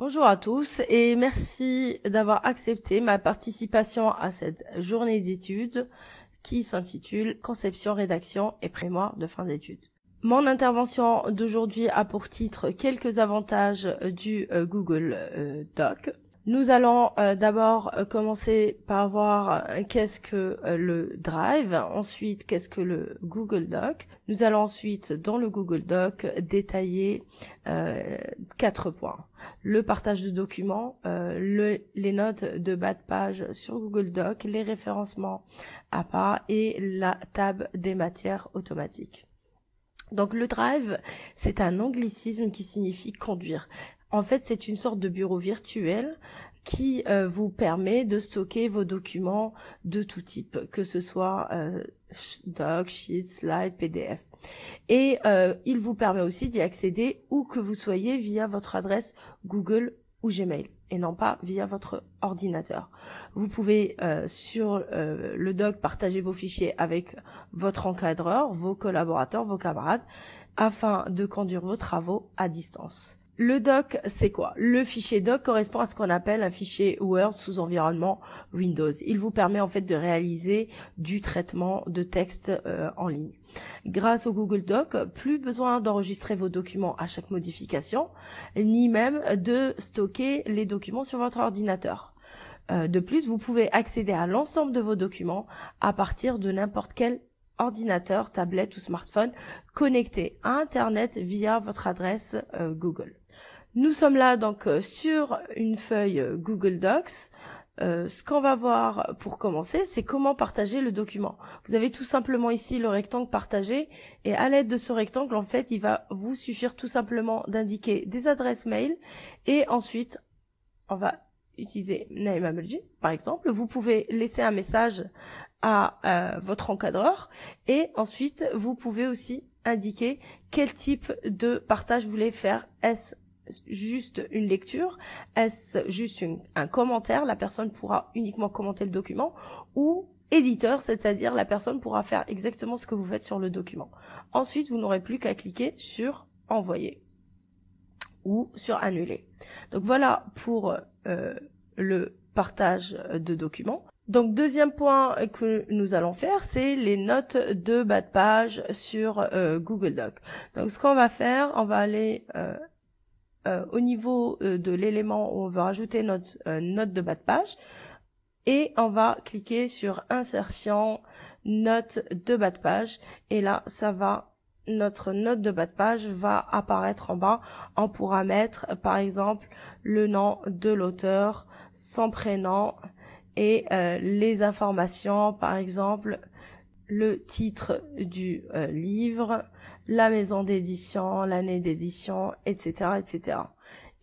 Bonjour à tous et merci d'avoir accepté ma participation à cette journée d'études qui s'intitule Conception, rédaction et mémoire de fin d'études. Mon intervention d'aujourd'hui a pour titre quelques avantages du Google Doc. Nous allons d'abord commencer par voir qu'est-ce que le Drive, ensuite qu'est-ce que le Google Doc. Nous allons ensuite dans le Google Doc détailler 4 points. Le partage de documents, les notes de bas de page sur Google Doc, les référencements APA et la table des matières automatiques. Donc le Drive, c'est un anglicisme qui signifie conduire. En fait, c'est une sorte de bureau virtuel qui vous permet de stocker vos documents de tout type, que ce soit doc, sheet, slide, PDF. Et il vous permet aussi d'y accéder où que vous soyez via votre adresse Google ou Gmail et non pas via votre ordinateur. Vous pouvez sur le doc partager vos fichiers avec votre encadreur, vos collaborateurs, vos camarades afin de conduire vos travaux à distance. Le doc, c'est quoi? Le fichier doc correspond à ce qu'on appelle un fichier Word sous environnement Windows. Il vous permet en fait de réaliser du traitement de texte en ligne. Grâce au Google Doc, plus besoin d'enregistrer vos documents à chaque modification, ni même de stocker les documents sur votre ordinateur. De plus, vous pouvez accéder à l'ensemble de vos documents à partir de n'importe quel ordinateur, tablette ou smartphone connecté à Internet via votre adresse Google. Nous sommes là donc sur une feuille Google Docs. Ce qu'on va voir pour commencer, c'est comment partager le document. Vous avez tout simplement ici le rectangle partagé et à l'aide de ce rectangle, en fait, il va vous suffire tout simplement d'indiquer des adresses mail et ensuite, on va utiliser Name Emoji par exemple. Vous pouvez laisser un message à votre encadreur et ensuite, vous pouvez aussi indiquer quel type de partage vous voulez faire. Est-ce juste une lecture? Est-ce juste un commentaire? La personne pourra uniquement commenter le document. Ou éditeur, c'est-à-dire la personne pourra faire exactement ce que vous faites sur le document. Ensuite, vous n'aurez plus qu'à cliquer sur envoyer ou sur annuler. Donc voilà pour le partage de documents. Donc deuxième point que nous allons faire, c'est les notes de bas de page sur Google Doc. Donc ce qu'on va faire, on va aller au niveau de l'élément où on va rajouter notre note de bas de page et on va cliquer sur insertion note de bas de page et là notre note de bas de page va apparaître en bas. On pourra mettre par exemple le nom de l'auteur, son prénom et les informations, par exemple le titre du livre, la maison d'édition, l'année d'édition, etc., etc.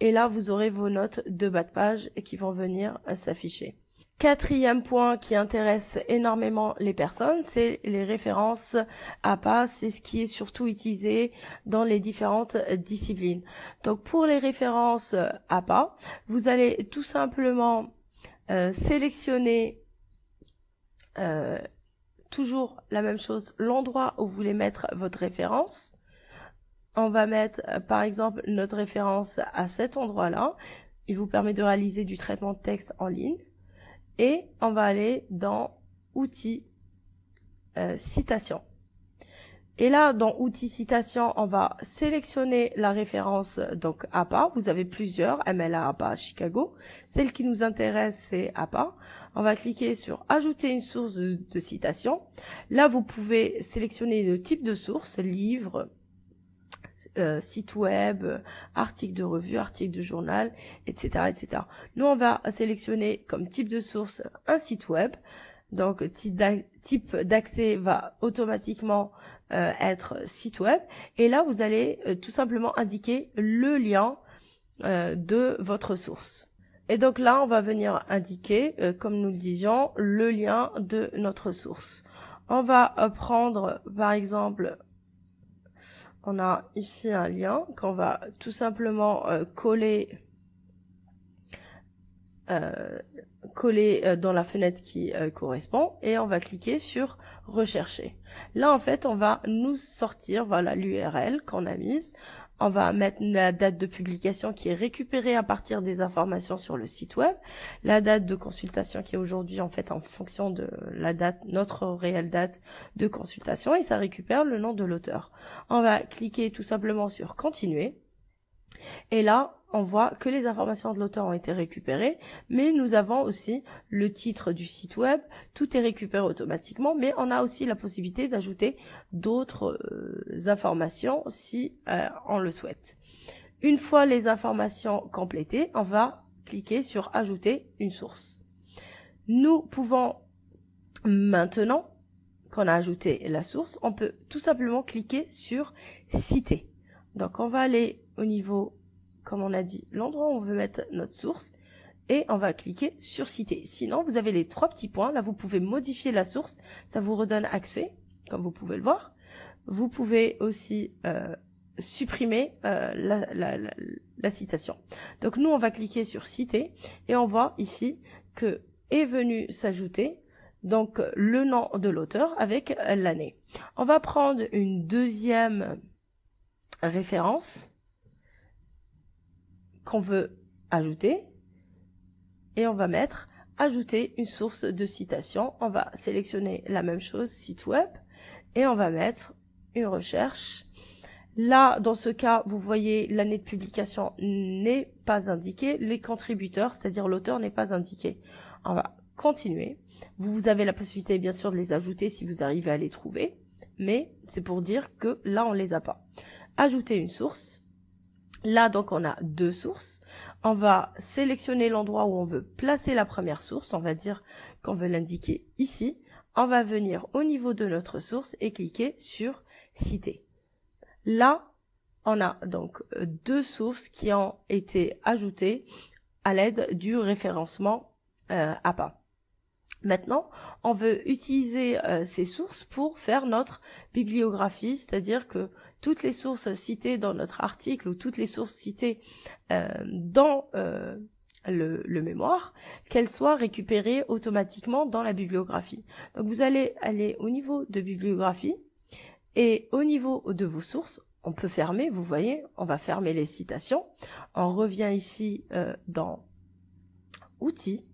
Et là, vous aurez vos notes de bas de page qui vont venir s'afficher. Quatrième point qui intéresse énormément les personnes, c'est les références APA. C'est ce qui est surtout utilisé dans les différentes disciplines. Donc pour les références APA, vous allez tout simplement sélectionner toujours la même chose, l'endroit où vous voulez mettre votre référence. On va mettre par exemple notre référence à cet endroit-là. Il vous permet de réaliser du traitement de texte en ligne. Et on va aller dans outils citation. Et là, dans outils citation, on va sélectionner la référence donc APA. Vous avez plusieurs, MLA APA Chicago. Celle qui nous intéresse, c'est APA. On va cliquer sur ajouter une source de citation. Là, vous pouvez sélectionner le type de source, livre, site web, article de revue, article de journal, etc., etc. Nous, on va sélectionner comme type de source un site web. Donc, type d'accès va automatiquement être site web. Et là, vous allez tout simplement indiquer le lien de votre source. Et donc là, on va venir indiquer, comme nous le disions, le lien de notre source. On va prendre, par exemple, on a ici un lien qu'on va tout simplement coller dans la fenêtre qui correspond et on va cliquer sur rechercher. Là en fait on va nous sortir voilà l'URL qu'on a mise. On va mettre la date de publication qui est récupérée à partir des informations sur le site web, la date de consultation qui est aujourd'hui en fait en fonction de la date, notre réelle date de consultation, et ça récupère le nom de l'auteur. On va cliquer tout simplement sur continuer, et là on voit que les informations de l'auteur ont été récupérées, mais nous avons aussi le titre du site web, tout est récupéré automatiquement, mais on a aussi la possibilité d'ajouter d'autres informations si on le souhaite. Une fois les informations complétées, on va cliquer sur ajouter une source. Nous pouvons maintenant qu'on a ajouté la source, on peut tout simplement cliquer sur citer. Donc on va aller au niveau, comme on a dit, l'endroit où on veut mettre notre source, et on va cliquer sur citer. Sinon, vous avez les 3 petits points. Là, vous pouvez modifier la source. Ça vous redonne accès, comme vous pouvez le voir. Vous pouvez aussi supprimer la citation. Donc, nous, on va cliquer sur citer, et on voit ici que est venu s'ajouter donc le nom de l'auteur avec l'année. On va prendre une deuxième référence qu'on veut ajouter, et on va mettre ajouter une source de citation. On va sélectionner la même chose, site web, et on va mettre une recherche. Là, dans ce cas, vous voyez l'année de publication n'est pas indiquée, les contributeurs, c'est-à-dire l'auteur, n'est pas indiqué. On va continuer. Vous avez la possibilité bien sûr de les ajouter si vous arrivez à les trouver, mais c'est pour dire que là on les a pas. Ajouter une source. Là, donc, on a 2 sources. On va sélectionner l'endroit où on veut placer la première source. On va dire qu'on veut l'indiquer ici. On va venir au niveau de notre source et cliquer sur citer. Là, on a donc 2 sources qui ont été ajoutées à l'aide du référencement APA. Maintenant, on veut utiliser ces sources pour faire notre bibliographie, c'est-à-dire que toutes les sources citées dans notre article ou toutes les sources citées dans le mémoire, qu'elles soient récupérées automatiquement dans la bibliographie. Donc vous allez aller au niveau de bibliographie et au niveau de vos sources, on peut fermer, vous voyez, on va fermer les citations. On revient ici dans outils.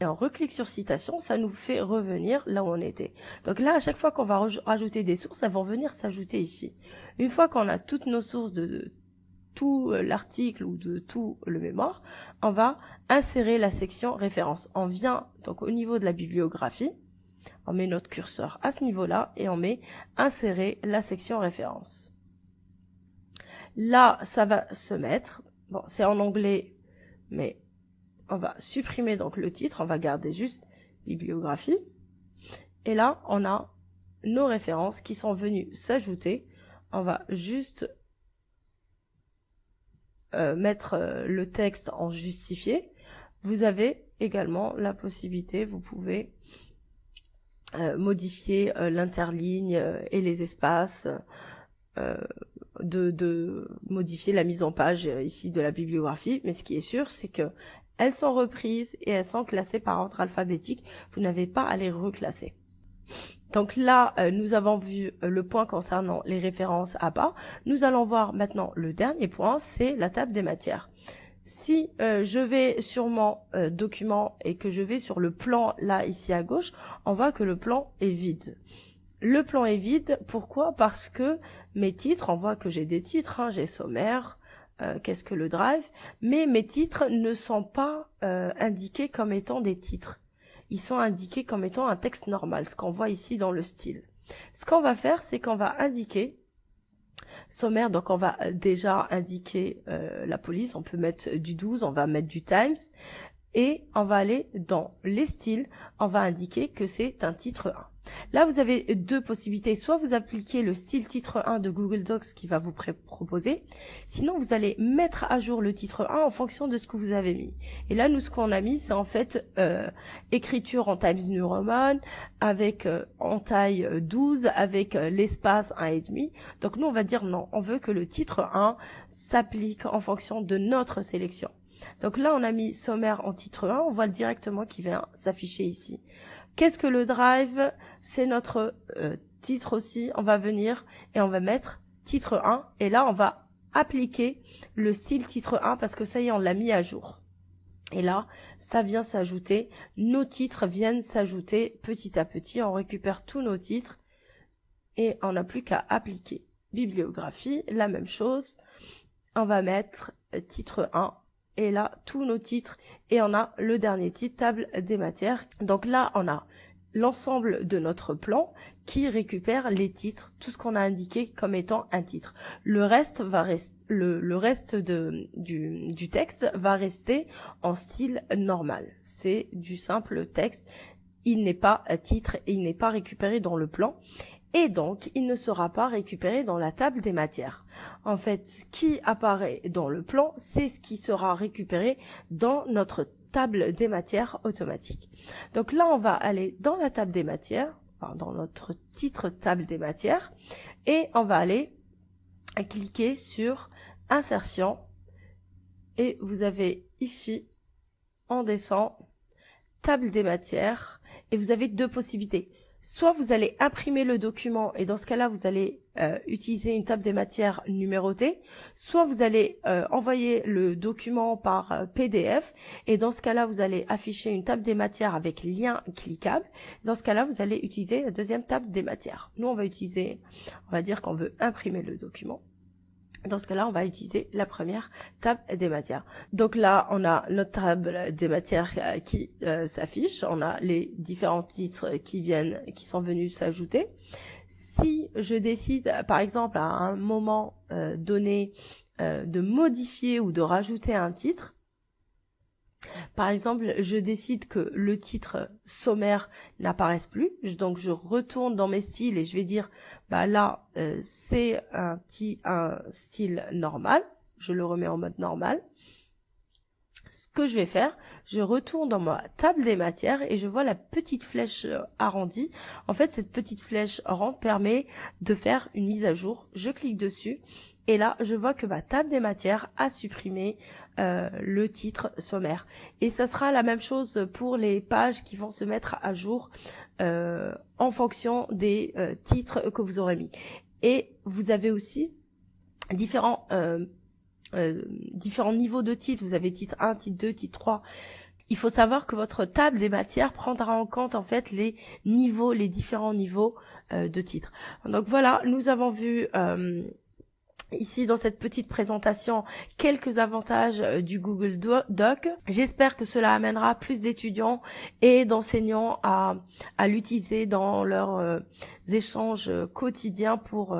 Et on reclique sur citation, ça nous fait revenir là où on était. Donc là, à chaque fois qu'on va rajouter des sources, elles vont venir s'ajouter ici. Une fois qu'on a toutes nos sources de tout l'article ou de tout le mémoire, on va insérer la section référence. On vient donc au niveau de la bibliographie, on met notre curseur à ce niveau-là et on met insérer la section référence. Là, ça va se mettre, bon, c'est en anglais, mais on va supprimer donc le titre, on va garder juste bibliographie. Et là, on a nos références qui sont venues s'ajouter. On va juste mettre le texte en justifié. Vous avez également la possibilité, vous pouvez modifier l'interligne et les espaces, de modifier la mise en page ici de la bibliographie. Mais ce qui est sûr, c'est que elles sont reprises et elles sont classées par ordre alphabétique. Vous n'avez pas à les reclasser. Donc là, nous avons vu le point concernant les références APA. Nous allons voir maintenant le dernier point, c'est la table des matières. Si je vais sur mon document et que je vais sur le plan là, ici à gauche, on voit que le plan est vide. Le plan est vide, pourquoi? Parce que mes titres, on voit que j'ai des titres, hein, j'ai sommaire, qu'est-ce que le drive, mais mes titres ne sont pas indiqués comme étant des titres. Ils sont indiqués comme étant un texte normal, ce qu'on voit ici dans le style. Ce qu'on va faire, c'est qu'on va indiquer sommaire, donc on va déjà indiquer la police, on peut mettre du 12, on va mettre du Times, et on va aller dans les styles, on va indiquer que c'est un titre 1. Là, vous avez 2 possibilités. Soit vous appliquez le style titre 1 de Google Docs qui va vous proposer. Sinon, vous allez mettre à jour le titre 1 en fonction de ce que vous avez mis. Et là, nous, ce qu'on a mis, c'est en fait écriture en Times New Roman, avec en taille 12, avec l'espace 1,5. Donc nous, on va dire non. On veut que le titre 1 s'applique en fonction de notre sélection. Donc là, on a mis sommaire en titre 1. On voit directement qu'il vient s'afficher ici. Qu'est-ce que le drive? C'est notre titre aussi. On va venir et on va mettre titre 1. Et là, on va appliquer le style titre 1 parce que ça y est, on l'a mis à jour. Et là, ça vient s'ajouter, nos titres viennent s'ajouter petit à petit, on récupère tous nos titres et on n'a plus qu'à appliquer. Bibliographie, la même chose, on va mettre titre 1 et là, tous nos titres et on a le dernier titre, table des matières. Donc là, on a l'ensemble de notre plan qui récupère les titres, tout ce qu'on a indiqué comme étant un titre. Le reste va rester, le reste du texte va rester en style normal. C'est du simple texte. Il n'est pas titre et il n'est pas récupéré dans le plan. Et donc, il ne sera pas récupéré dans la table des matières. En fait, ce qui apparaît dans le plan, c'est ce qui sera récupéré dans notre table des matières automatique. Donc là, on va aller dans la table des matières, enfin, dans notre titre table des matières, et on va aller cliquer sur Insertion. Et vous avez ici, on descend, table des matières, et vous avez deux possibilités. Soit vous allez imprimer le document et dans ce cas-là, vous allez utiliser une table des matières numérotée. Soit vous allez envoyer le document par PDF et dans ce cas-là, vous allez afficher une table des matières avec lien cliquable. Dans ce cas-là, vous allez utiliser la deuxième table des matières. Nous, on va dire qu'on veut imprimer le document. Dans ce cas-là, on va utiliser la première table des matières. Donc là, on a notre table des matières qui s'affiche. On a les différents titres qui sont venus s'ajouter. Si je décide, par exemple, à un moment donné, de modifier ou de rajouter un titre, par exemple, je décide que le titre sommaire n'apparaisse plus, donc je retourne dans mes styles et je vais dire, bah là, c'est un style normal, je le remets en mode normal. Ce que je vais faire, je retourne dans ma table des matières et je vois la petite flèche arrondie. En fait, cette petite flèche ronde permet de faire une mise à jour. Je clique dessus et là, je vois que ma table des matières a supprimé le titre sommaire. Et ça sera la même chose pour les pages qui vont se mettre à jour en fonction des titres que vous aurez mis. Et vous avez aussi différents niveaux de titres. Vous avez titre 1, titre 2, titre 3. Il faut savoir que votre table des matières prendra en compte en fait les différents niveaux de titres. Donc voilà, nous avons vu ici dans cette petite présentation quelques avantages du Google Doc. J'espère que cela amènera plus d'étudiants et d'enseignants à l'utiliser dans leurs échanges quotidiens pour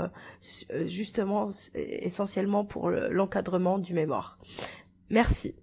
justement essentiellement pour l'encadrement du mémoire. Merci.